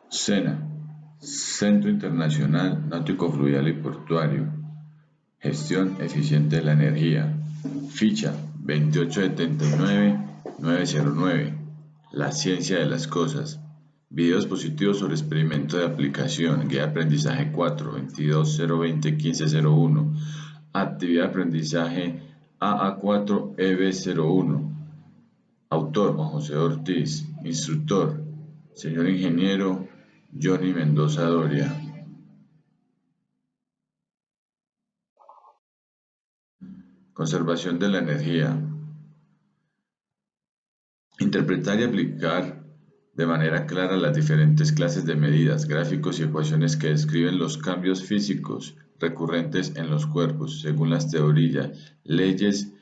SENA, Centro Internacional Náutico Fluvial y Portuario. Gestión eficiente de la energía. Ficha 2879909. La ciencia de las cosas. Videos positivos sobre experimento de aplicación. Guía de aprendizaje 4, 220201501. Actividad de aprendizaje AA4EB01. Autor Juan José Ortiz. Instructor señor ingeniero Johnny Mendoza Doria. Conservación de la energía. Interpretar y aplicar de manera clara las diferentes clases de medidas, gráficos y ecuaciones que describen los cambios físicos recurrentes en los cuerpos, según las teorías, leyes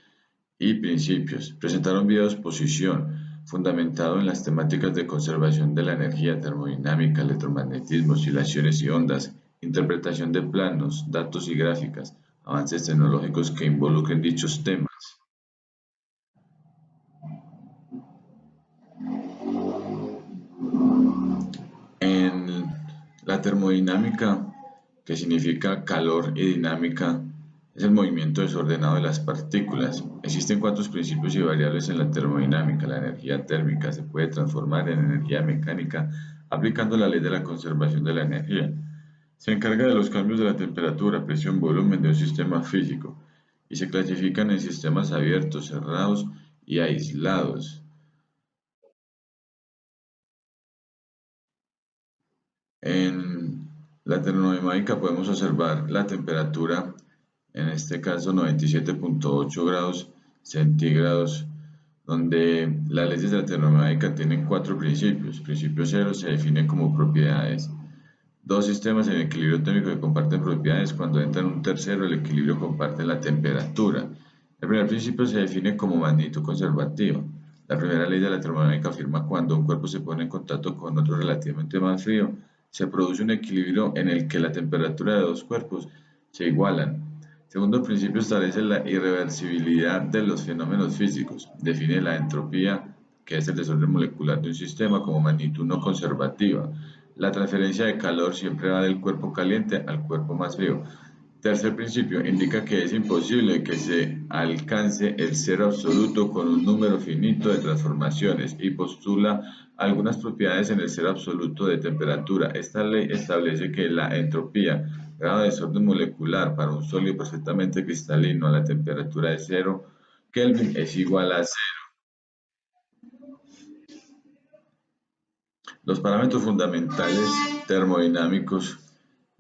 y principios. Presentar un video de exposición fundamentado en las temáticas de conservación de la energía, termodinámica, electromagnetismo, oscilaciones y ondas, interpretación de planos, datos y gráficas, avances tecnológicos que involucren dichos temas. En la termodinámica, que significa calor y dinámica, es el movimiento desordenado de las partículas. Existen cuatro principios y variables en la termodinámica. La energía térmica se puede transformar en energía mecánica aplicando la ley de la conservación de la energía. Se encarga de los cambios de la temperatura, presión, volumen de un sistema físico y se clasifican en sistemas abiertos, cerrados y aislados. En la termodinámica podemos observar la temperatura, en este caso 97.8 grados centígrados, donde las leyes de la termodinámica tienen cuatro principios. Principio cero se define como propiedades. Dos sistemas en equilibrio térmico que comparten propiedades. Cuando entran un tercero, el equilibrio comparte la temperatura. El primer principio se define como magnitud conservativa. La primera ley de la termodinámica afirma cuando un cuerpo se pone en contacto con otro relativamente más frío, se produce un equilibrio en el que la temperatura de dos cuerpos se igualan. El segundo principio establece la irreversibilidad de los fenómenos físicos. Define la entropía, que es el desorden molecular de un sistema, como magnitud no conservativa. La transferencia de calor siempre va del cuerpo caliente al cuerpo más frío. Tercer principio, indica que es imposible que se alcance el cero absoluto con un número finito de transformaciones y postula algunas propiedades en el cero absoluto de temperatura. Esta ley establece que la entropía, grado de desorden molecular para un sólido perfectamente cristalino a la temperatura de 0 Kelvin es igual a 0. Los parámetros fundamentales termodinámicos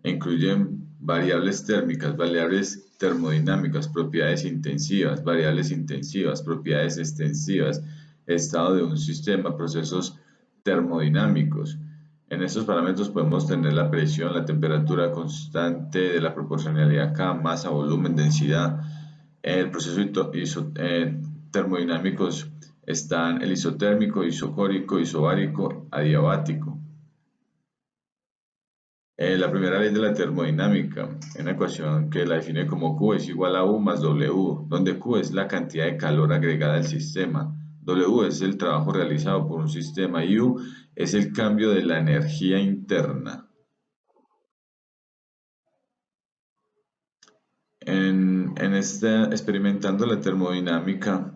incluyen variables térmicas, variables termodinámicas, propiedades intensivas, variables intensivas, propiedades extensivas, estado de un sistema, procesos termodinámicos. En estos parámetros podemos tener la presión, la temperatura constante de la proporcionalidad K, masa, volumen, densidad. El proceso termodinámicos están el isotérmico, isocórico, isobárico, adiabático. La primera ley de la termodinámica, una ecuación que la define como Q es igual a U más W, donde Q es la cantidad de calor agregada al sistema, W es el trabajo realizado por un sistema y U es el cambio de la energía interna. Experimentando la termodinámica,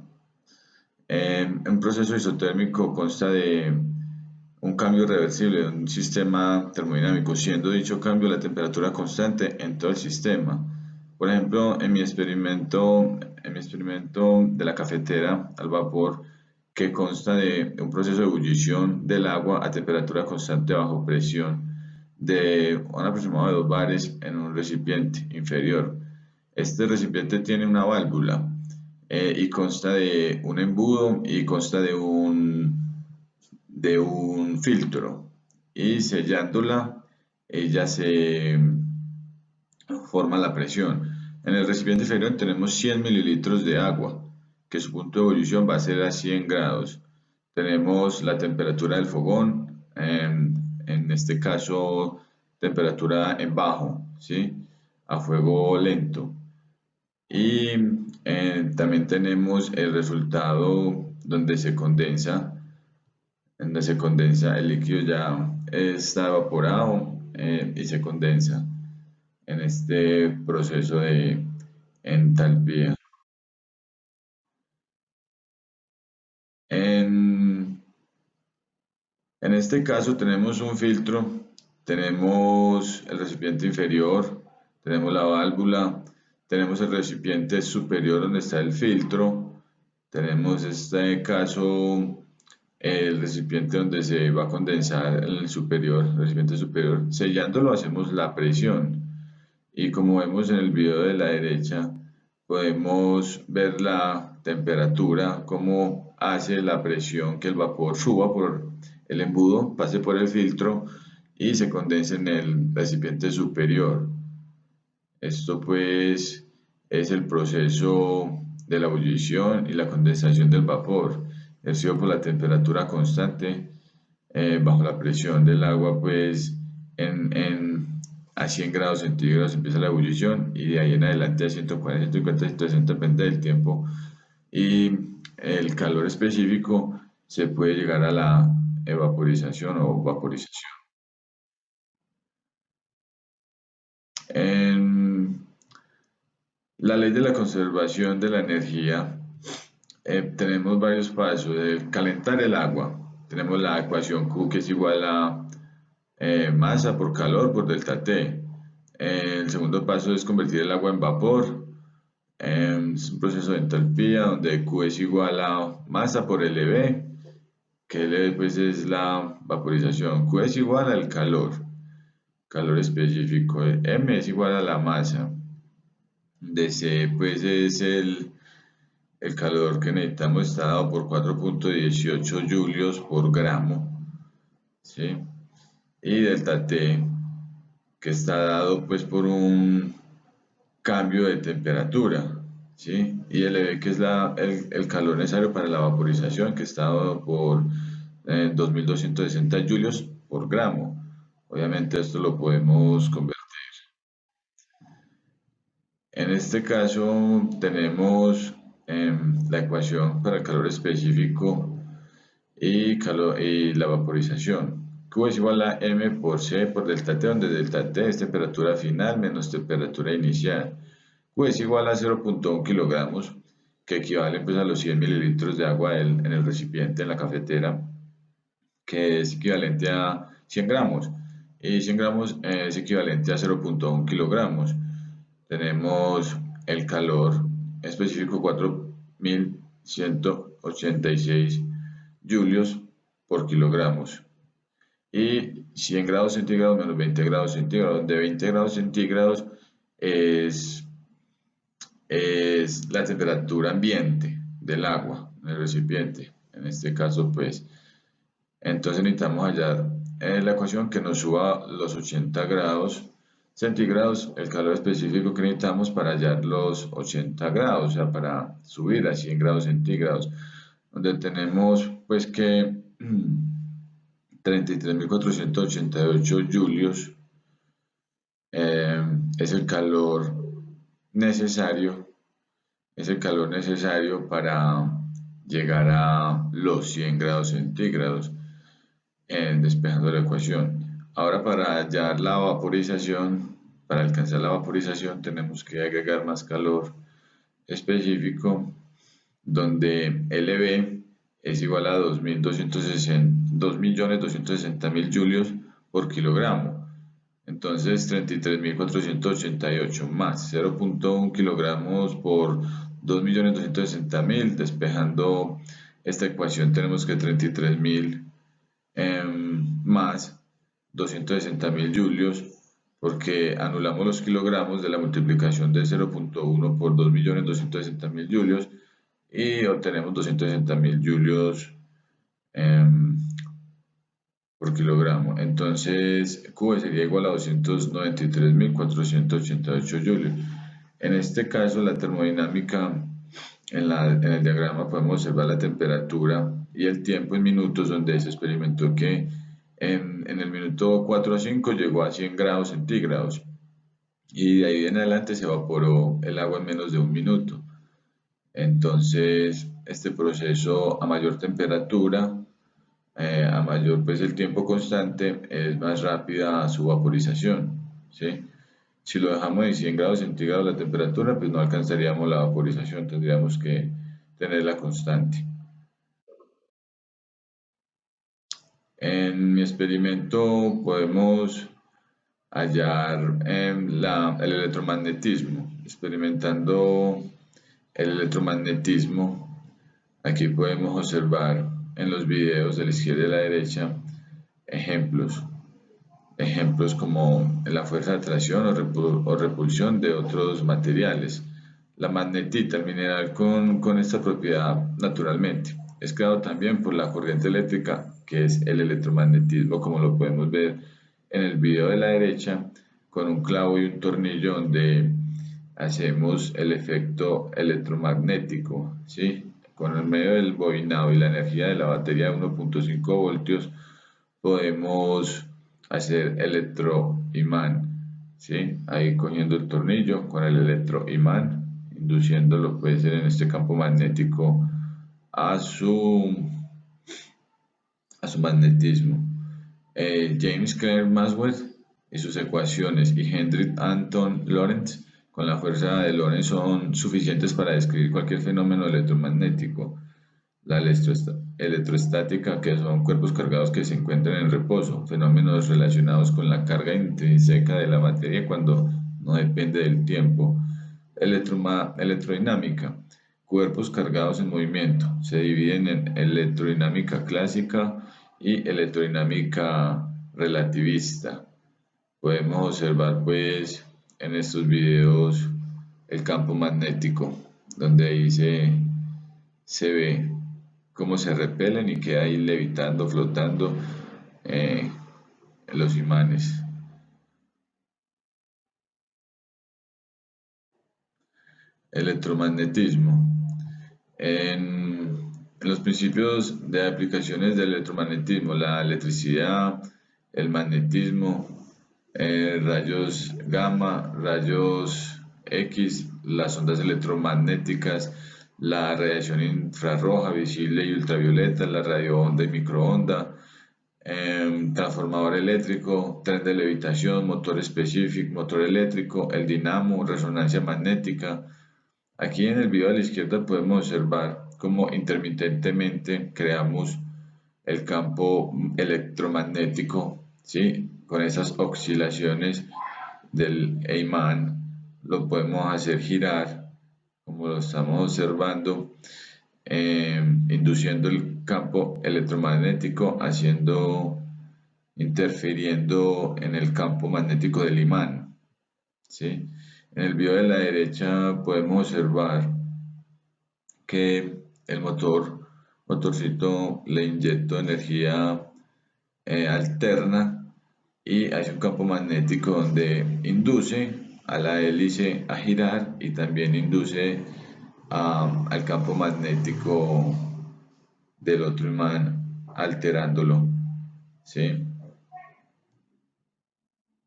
un proceso isotérmico consta de un cambio irreversible de un sistema termodinámico, siendo dicho cambio la temperatura constante en todo el sistema. Por ejemplo, en mi experimento de la cafetera al vapor, que consta de un proceso de ebullición del agua a temperatura constante bajo presión de un aproximado de 2 bares en un recipiente inferior. Este recipiente tiene una válvula y consta de un embudo y consta de un filtro, y sellándola ella se forma la presión. En el recipiente inferior tenemos 100 mililitros de agua, que su punto de ebullición va a ser a 100 grados. Tenemos la temperatura del fogón, en este caso temperatura en bajo, ¿sí? A fuego lento. Y también tenemos el resultado donde se condensa en donde se condensa, el líquido ya está evaporado y se condensa en este proceso de entalpía. En, en este caso tenemos un filtro, tenemos el recipiente inferior, tenemos la válvula, tenemos el recipiente superior donde está el filtro, tenemos este caso el recipiente donde se va a condensar el superior, el recipiente superior. Sellándolo hacemos la presión y como vemos en el video de la derecha, podemos ver la temperatura, cómo hace la presión que el vapor suba por el embudo, pase por el filtro y se condense en el recipiente superior. Esto pues es el proceso de la ebullición y la condensación del vapor, ejercido por la temperatura constante bajo la presión del agua, pues a 100 grados centígrados empieza la ebullición y de ahí en adelante a 140, 150, 160 depende del tiempo y el calor específico se puede llegar a la evaporización o vaporización. En la ley de la conservación de la energía tenemos varios pasos. Calentar el agua. Tenemos la ecuación Q que es igual a masa por calor por delta T. El segundo paso es convertir el agua en vapor. Es un proceso de entalpía donde Q es igual a masa por LV, que LV pues es la vaporización. Q es igual al calor específico. M es igual a la masa. DC pues es el calor que necesitamos está dado por 4.18 julios por gramo, ¿sí? Y delta T, que está dado pues por un cambio de temperatura, ¿sí? Y LV, que es el calor necesario para la vaporización, que está dado por 2260 julios por gramo. Obviamente esto lo podemos convertir. En este caso tenemos la ecuación para el calor específico y la vaporización. Q es igual a M por C por delta T, donde delta T es temperatura final menos temperatura inicial. Q es igual a 0.1 kilogramos, que equivale pues, a los 100 mililitros de agua en el recipiente, en la cafetera, que es equivalente a 100 gramos. Y 100 gramos es equivalente a 0.1 kilogramos. Tenemos el calor específico 4186 julios por kilogramos y 100 grados centígrados menos 20 grados centígrados, donde 20 grados centígrados es, es la temperatura ambiente del agua en el recipiente. En este caso, pues, entonces necesitamos hallar la ecuación que nos suba los 80 grados centígrados, el calor específico que necesitamos para hallar los 80 grados, o sea, para subir a 100 grados centígrados, donde tenemos pues que 33.488 julios es el calor necesario, es el calor necesario para llegar a los 100 grados centígrados, despejando la ecuación. Ahora para hallar la vaporización, para alcanzar la vaporización tenemos que agregar más calor específico, donde LB es igual a 2.260.000 julios por kilogramo. Entonces 33.488 más 0.1 kilogramos por 2.260.000. Despejando esta ecuación tenemos que 33.000 más 260.000 julios, porque anulamos los kilogramos de la multiplicación de 0.1 por 2.260.000 julios y obtenemos 260.000 julios por kilogramo. Entonces Q sería igual a 293.488 julios. En este caso la termodinámica, en el diagrama podemos observar la temperatura y el tiempo en minutos, donde se experimentó que en el minuto 4 a 5 llegó a 100 grados centígrados y de ahí en adelante se evaporó el agua en menos de un minuto. Entonces este proceso a mayor temperatura a mayor pues el tiempo constante, es más rápida su vaporización, ¿sí? Si lo dejamos en 100 grados centígrados la temperatura, pues no alcanzaríamos la vaporización, tendríamos que tenerla constante. En mi experimento podemos hallar el electromagnetismo. Experimentando el electromagnetismo, aquí podemos observar en los videos de la izquierda y de la derecha ejemplos. Ejemplos como la fuerza de atracción o repulsión de otros materiales. La magnetita, el mineral con esta propiedad naturalmente, es creado también por la corriente eléctrica, que es el electromagnetismo, como lo podemos ver en el video de la derecha, con un clavo y un tornillo donde hacemos el efecto electromagnético, ¿sí? Con el medio del bobinado y la energía de la batería de 1.5 voltios podemos hacer electroimán, ¿sí? Ahí cogiendo el tornillo con el electroimán, induciéndolo, puede ser en este campo magnético a a su magnetismo. James Clerk Maxwell y sus ecuaciones y Hendrik Anton Lorentz con la fuerza de Lorentz son suficientes para describir cualquier fenómeno electromagnético. La electrostática, que son cuerpos cargados que se encuentran en reposo, fenómenos relacionados con la carga intrínseca de la materia cuando no depende del tiempo. Electrodinámica, cuerpos cargados en movimiento, se dividen en electrodinámica clásica y electrodinámica relativista. Podemos observar pues en estos videos el campo magnético, donde ahí se ve cómo se repelen y queda ahí levitando, flotando eh, los imanes. Electromagnetismo. En los principios de aplicaciones del electromagnetismo, la electricidad, el magnetismo, rayos gamma, rayos X, las ondas electromagnéticas, la radiación infrarroja, visible y ultravioleta, la radioonda y microonda, transformador eléctrico, tren de levitación, motor específico, motor eléctrico, el dinamo, resonancia magnética. Aquí en el video a la izquierda podemos observar cómo intermitentemente creamos el campo electromagnético, ¿sí? Con esas oscilaciones del imán lo podemos hacer girar, como lo estamos observando, induciendo el campo electromagnético, interfiriendo en el campo magnético del imán, ¿sí? En el video de la derecha podemos observar que el motorcito le inyectó energía alterna y hace un campo magnético donde induce a la hélice a girar y también induce al campo magnético del otro imán alterándolo, ¿sí?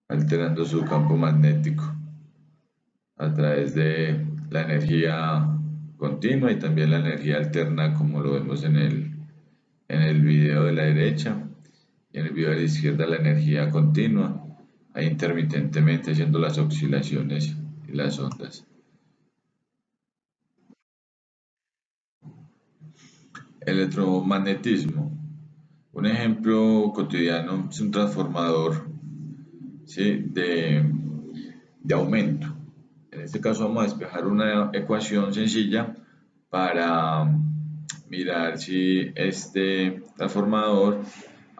Alterando su campo magnético a través de la energía continua y también la energía alterna como lo vemos en el video de la derecha y en el video de la izquierda la energía continua, ahí intermitentemente haciendo las oscilaciones y las ondas. Electromagnetismo. Un ejemplo cotidiano es un transformador, ¿sí? de aumento. En este caso vamos a despejar una ecuación sencilla para mirar si este transformador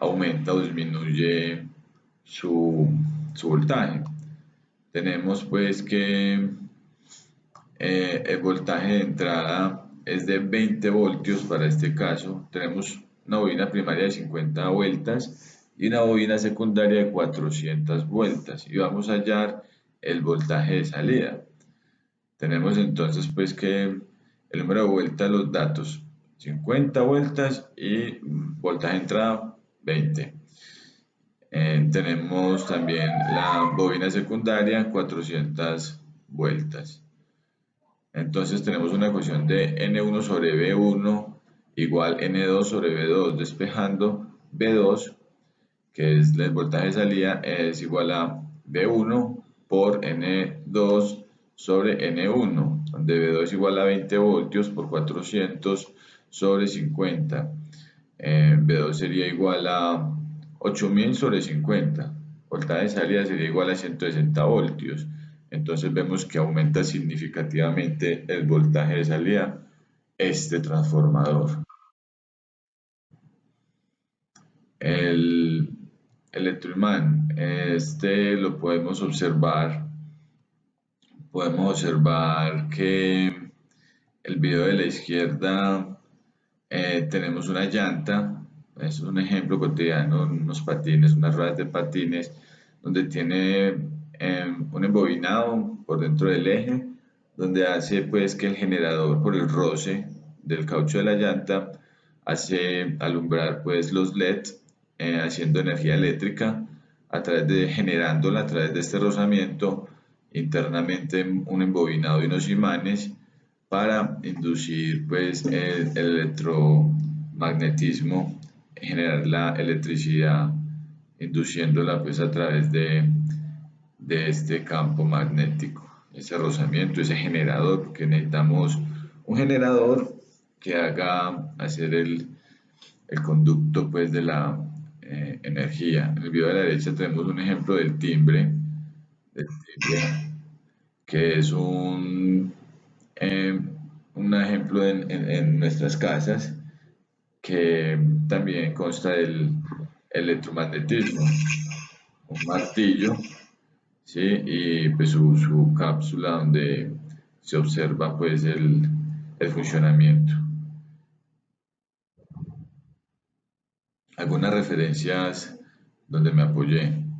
aumenta o disminuye su voltaje. Tenemos pues que el voltaje de entrada es de 20 voltios para este caso. Tenemos una bobina primaria de 50 vueltas y una bobina secundaria de 400 vueltas y vamos a hallar el voltaje de salida. Tenemos entonces pues que el número de vueltas, los datos, 50 vueltas y voltaje de entrada 20. Tenemos también la bobina secundaria, 400 vueltas. Entonces tenemos una ecuación de N1 sobre B1 igual N2 sobre B2, despejando B2, que es el voltaje de salida, es igual a B1 por N2 sobre N1, donde B2 es igual a 20 voltios por 400 sobre 50. B2 sería igual a 8000 sobre 50. Voltaje de salida sería igual a 160 voltios. Entonces vemos que aumenta significativamente el voltaje de salida este transformador. El electroimán, este lo podemos observar que el video de la izquierda tenemos una llanta, es un ejemplo cotidiano, unos patines, unas ruedas de patines, donde tiene un embobinado por dentro del eje, donde hace pues que el generador por el roce del caucho de la llanta hace alumbrar pues los LED, haciendo energía eléctrica generándola a través de este rozamiento internamente un embobinado y unos imanes para inducir pues el electromagnetismo, generar la electricidad induciéndola pues a través de este campo magnético, ese rozamiento, ese generador, porque necesitamos un generador que haga hacer el conducto pues de la energía. En el video de la derecha tenemos un ejemplo del timbre que es eh, un ejemplo en nuestras casas que también consta del electromagnetismo, un martillo, ¿sí? Y pues su cápsula donde se observa pues el funcionamiento. Algunas referencias donde me apoyé.